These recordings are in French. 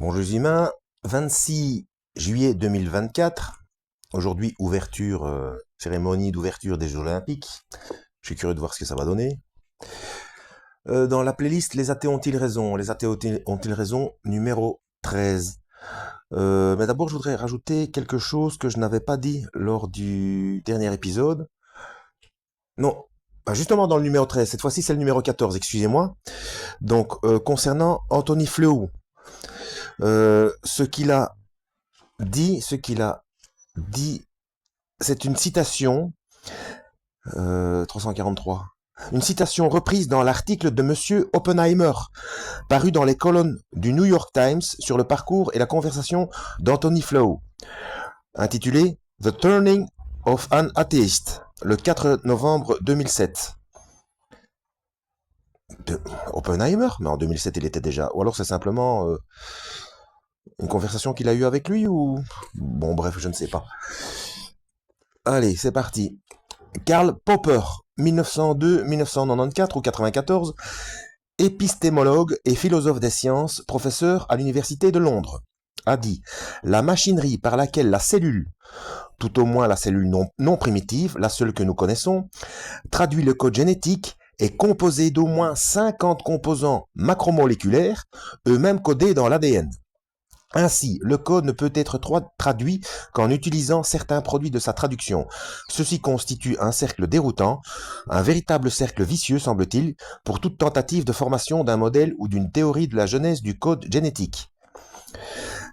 Bonjour les humains, 26 juillet 2024, aujourd'hui ouverture, cérémonie d'ouverture des Jeux Olympiques. Je suis curieux de voir ce que ça va donner. Dans la playlist Les athées ont-ils raison? Les athées ont-ils raison numéro 13. Mais d'abord je voudrais rajouter quelque chose que je n'avais pas dit lors du dernier épisode. Non, justement dans le numéro 13, cette fois-ci c'est le numéro 14, excusez-moi. Donc concernant Anthony Flew, ce qu'il a dit, c'est une citation, 343, une citation reprise dans l'article de Monsieur Oppenheimer, paru dans les colonnes du New York Times sur le parcours et la conversation d'Anthony Flew, intitulé The Turning of an Atheist, le 4 novembre 2007. De Oppenheimer? Mais en 2007 il était déjà... Ou alors c'est simplement une conversation qu'il a eue avec lui ou... Bon bref, je ne sais pas. Allez, c'est parti. Karl Popper, 1902-1994 ou 94, épistémologue et philosophe des sciences, professeur à l'université de Londres, a dit « La machinerie par laquelle la cellule, tout au moins la cellule non primitive, la seule que nous connaissons, traduit le code génétique est composée d'au moins 50 composants macromoléculaires, eux-mêmes codés dans l'ADN. Ainsi, le code ne peut être traduit qu'en utilisant certains produits de sa traduction. Ceci constitue un cercle déroutant, un véritable cercle vicieux, semble-t-il, pour toute tentative de formation d'un modèle ou d'une théorie de la genèse du code génétique.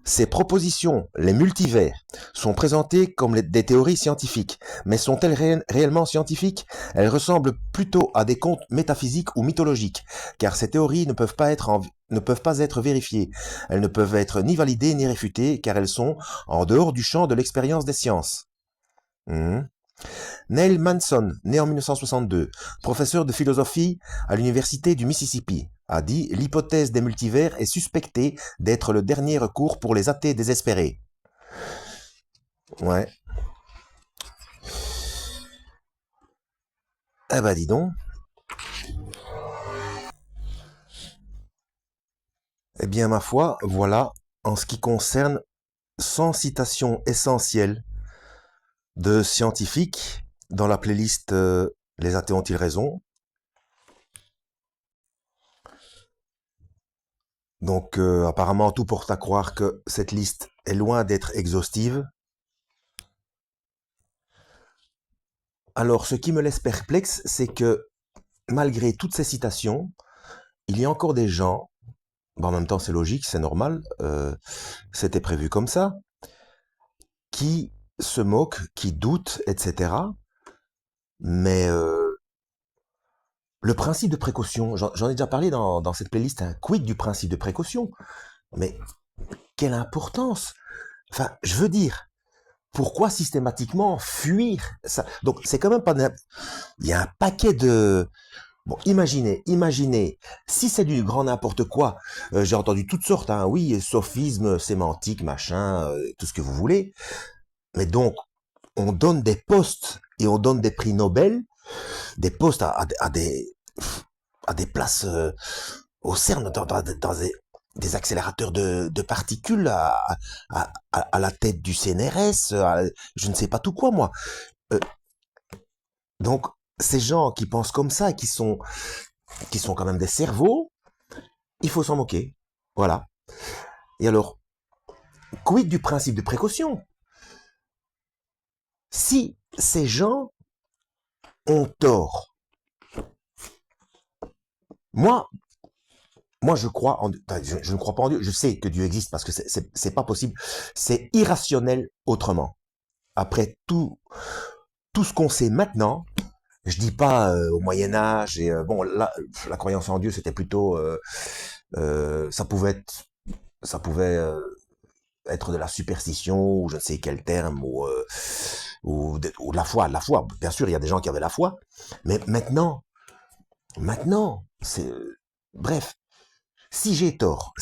Ces propositions, les multivers, sont présentées comme des théories scientifiques, mais sont-elles réellement scientifiques? Elles ressemblent plutôt à des contes métaphysiques ou mythologiques, car ces théories ne peuvent pas être vérifiées. Elles ne peuvent être ni validées ni réfutées, car elles sont en dehors du champ de l'expérience des sciences. Neil Manson, né en 1962, professeur de philosophie à l'université du Mississippi, a dit « L'hypothèse des multivers est suspectée d'être le dernier recours pour les athées désespérés. » Ouais. Eh ben dis donc. Eh bien ma foi, voilà, en ce qui concerne 100 citations essentielles de scientifiques dans la playlist Les athées ont-ils raison? Donc apparemment tout porte à croire que cette liste est loin d'être exhaustive. Alors ce qui me laisse perplexe, c'est que malgré toutes ces citations, il y a encore des gens, en même temps c'est logique, c'est normal, c'était prévu comme ça, qui se moquent, qui doutent, etc. Mais le principe de précaution, j'en ai déjà parlé dans cette playlist, un quid du principe de précaution. Mais quelle importance! Enfin, je veux dire, pourquoi systématiquement fuir ça? Donc c'est quand même pas... Il y a un paquet de... Bon, imaginez, si c'est du grand n'importe quoi, j'ai entendu toutes sortes, hein, oui, sophisme, sémantique, machin, tout ce que vous voulez, mais donc, on donne des postes et on donne des prix Nobel, des postes à des places au CERN, dans des accélérateurs de particules à la tête du CNRS, je ne sais pas tout quoi, moi. Euh, donc, ces gens qui pensent comme ça, qui sont quand même des cerveaux, il faut s'en moquer. Voilà. Et alors, quid du principe de précaution? Si ces gens ont tort, moi, je crois en, je ne crois pas en Dieu. Je sais que Dieu existe parce que c'est pas possible. C'est irrationnel autrement. Après tout ce qu'on sait maintenant, je dis pas au Moyen Âge et bon là, la croyance en Dieu c'était plutôt, ça pouvait être de la superstition ou je ne sais quel terme ou de la foi. La foi, bien sûr, il y a des gens qui avaient la foi, mais maintenant, c'est bref. Si j'ai tort,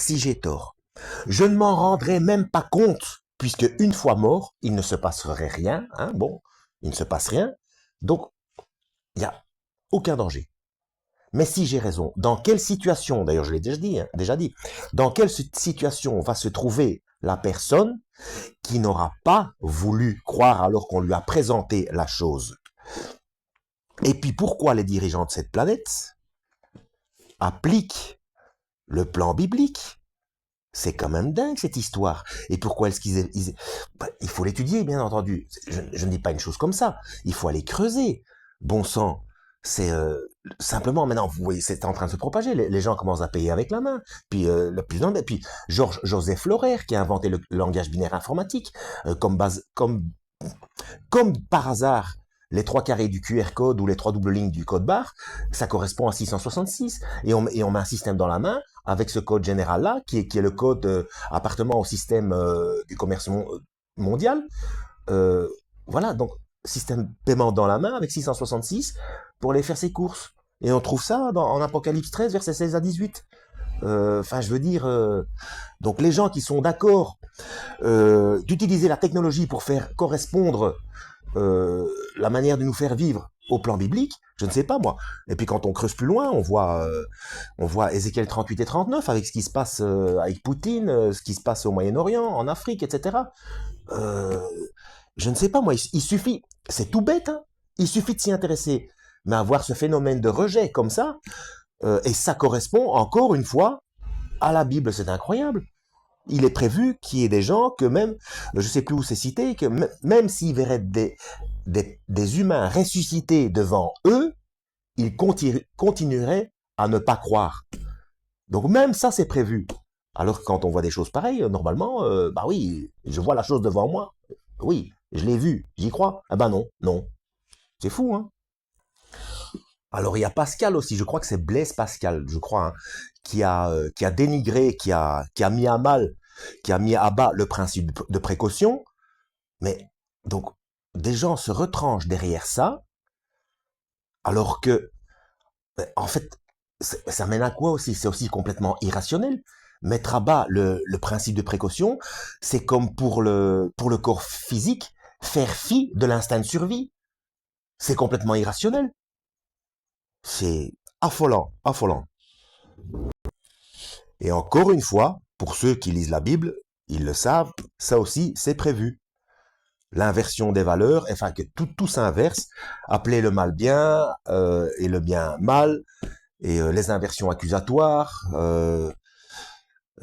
je ne m'en rendrai même pas compte, puisque une fois mort, il ne se passerait rien, hein, bon, il ne se passe rien, donc il n'y a aucun danger. Mais si j'ai raison, dans quelle situation, d'ailleurs je l'ai déjà dit, dans quelle situation va se trouver la personne qui n'aura pas voulu croire alors qu'on lui a présenté la chose? Et puis pourquoi les dirigeants de cette planète appliquent le plan biblique? C'est quand même dingue cette histoire. Et pourquoi est-ce il faut l'étudier, bien entendu. Je ne dis pas une chose comme ça. Il faut aller creuser. Bon sang, c'est simplement maintenant, vous voyez, c'est en train de se propager. Les gens commencent à payer avec la main. Puis le plus d'un, puis Joseph Lorer qui a inventé le langage binaire informatique comme par hasard. Les trois carrés du QR code ou les trois doubles lignes du code barre, ça correspond à 666. Et on met un système dans la main avec ce code général-là, qui est le code appartenant au système du commerce mondial. Euh, voilà, donc système paiement dans la main avec 666 pour aller faire ses courses. Et on trouve ça en Apocalypse 13, versets 16 à 18. Enfin, je veux dire, donc les gens qui sont d'accord d'utiliser la technologie pour faire correspondre la manière de nous faire vivre au plan biblique, je ne sais pas moi. Et puis quand on creuse plus loin, on voit Ézéchiel 38 et 39 avec ce qui se passe avec Poutine, ce qui se passe au Moyen-Orient, en Afrique, etc. Euh, je ne sais pas moi, il suffit, c'est tout bête, hein, il suffit de s'y intéresser. Mais avoir ce phénomène de rejet comme ça, et ça correspond encore une fois à la Bible, c'est incroyable. Il est prévu qu'il y ait des gens que même, je ne sais plus où c'est cité, que même s'ils verraient des humains ressuscités devant eux, ils continueraient à ne pas croire. Donc même ça, c'est prévu. Alors que quand on voit des choses pareilles, normalement, bah oui, je vois la chose devant moi. Oui, je l'ai vue, j'y crois. Ah ben non, non. C'est fou, hein. Alors il y a Pascal aussi, je crois que c'est Blaise Pascal, je crois, hein, qui a dénigré, qui a mis à mal, qui a mis à bas le principe de précaution. Mais donc des gens se retranchent derrière ça, alors que en fait ça mène à quoi aussi? C'est aussi complètement irrationnel. Mettre à bas le principe de précaution, c'est comme pour le corps physique, faire fi de l'instinct de survie. C'est complètement irrationnel. C'est affolant, affolant. Et encore une fois, pour ceux qui lisent la Bible, ils le savent, ça aussi, c'est prévu. L'inversion des valeurs, enfin que tout s'inverse, appeler le mal bien et le bien mal, et les inversions accusatoires,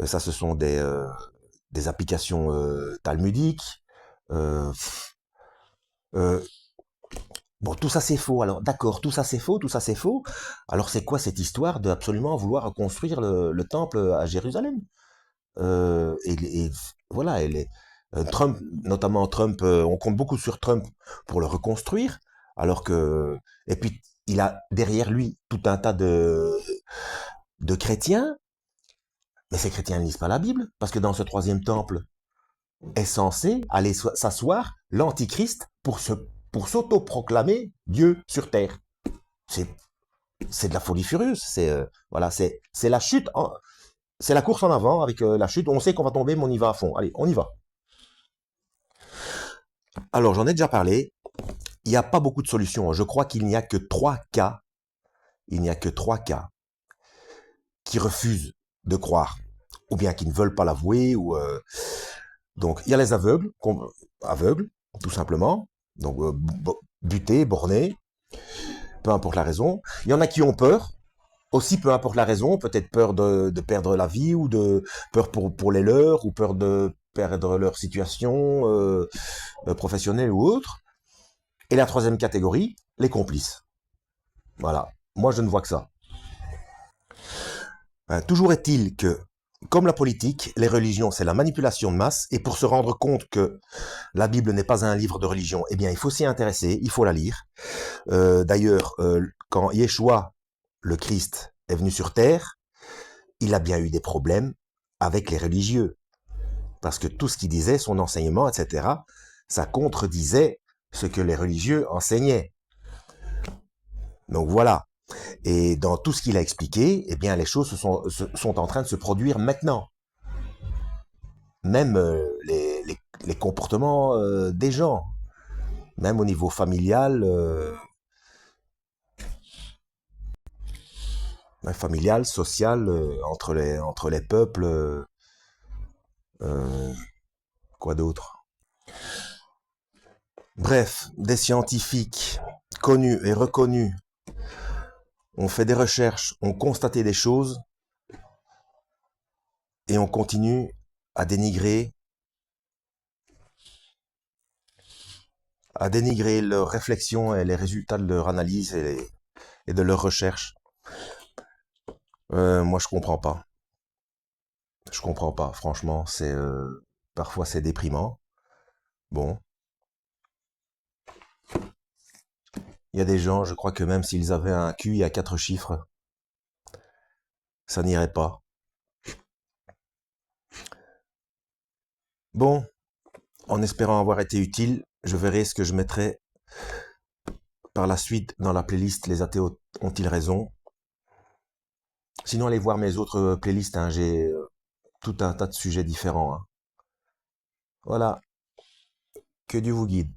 ça ce sont des applications talmudiques. Euh, euh, bon, tout ça c'est faux. Alors d'accord, tout ça c'est faux, tout ça c'est faux. Alors c'est quoi cette histoire de absolument vouloir reconstruire le temple à Jérusalem? Et voilà, Trump, notamment Trump, on compte beaucoup sur Trump pour le reconstruire, alors que, et puis il a derrière lui tout un tas de chrétiens, mais ces chrétiens ne lisent pas la Bible, parce que dans ce troisième temple est censé aller s'asseoir l'Antichrist pour s'auto-proclamer Dieu sur terre. C'est, c'est de la folie furieuse. Voilà, c'est la chute, c'est la course en avant avec la chute. On sait qu'on va tomber, mais on y va à fond. Allez, on y va. Alors, j'en ai déjà parlé. Il n'y a pas beaucoup de solutions. Je crois qu'il n'y a que trois cas. Il n'y a que trois cas qui refusent de croire, ou bien qui ne veulent pas l'avouer. Donc, il y a les aveugles, aveugles, tout simplement. Donc, butés, bornés, peu importe la raison. Il y en a qui ont peur. Aussi, peu importe la raison, peut-être peur de perdre la vie ou de peur pour les leurs ou peur de perdre leur situation professionnelle ou autre. Et la troisième catégorie, les complices. Voilà. Moi, je ne vois que ça. Toujours est-il que, comme la politique, les religions, c'est la manipulation de masse, et pour se rendre compte que la Bible n'est pas un livre de religion, eh bien, il faut s'y intéresser, il faut la lire. D'ailleurs, quand Yeshua, le Christ, est venu sur terre, il a bien eu des problèmes avec les religieux. Parce que tout ce qu'il disait, son enseignement, etc., ça contredisait ce que les religieux enseignaient. Donc voilà. Et dans tout ce qu'il a expliqué, eh bien, les choses sont en train de se produire maintenant. Même les comportements des gens, même au niveau familial. familiale, sociale, entre les peuples. Euh, quoi d'autre? Bref, des scientifiques connus et reconnus ont fait des recherches, ont constaté des choses et on continue à dénigrer leurs réflexions et les résultats de leur analyse et de leurs recherches. Moi, je comprends pas. Je comprends pas. Franchement, parfois c'est déprimant. Bon, il y a des gens, je crois que même s'ils avaient un QI à 4 chiffres, ça n'irait pas. Bon, en espérant avoir été utile, je verrai ce que je mettrai par la suite dans la playlist Les athées ont-ils raison. Sinon, allez voir mes autres playlists, hein, j'ai tout un tas de sujets différents, hein. Voilà, que Dieu vous guide.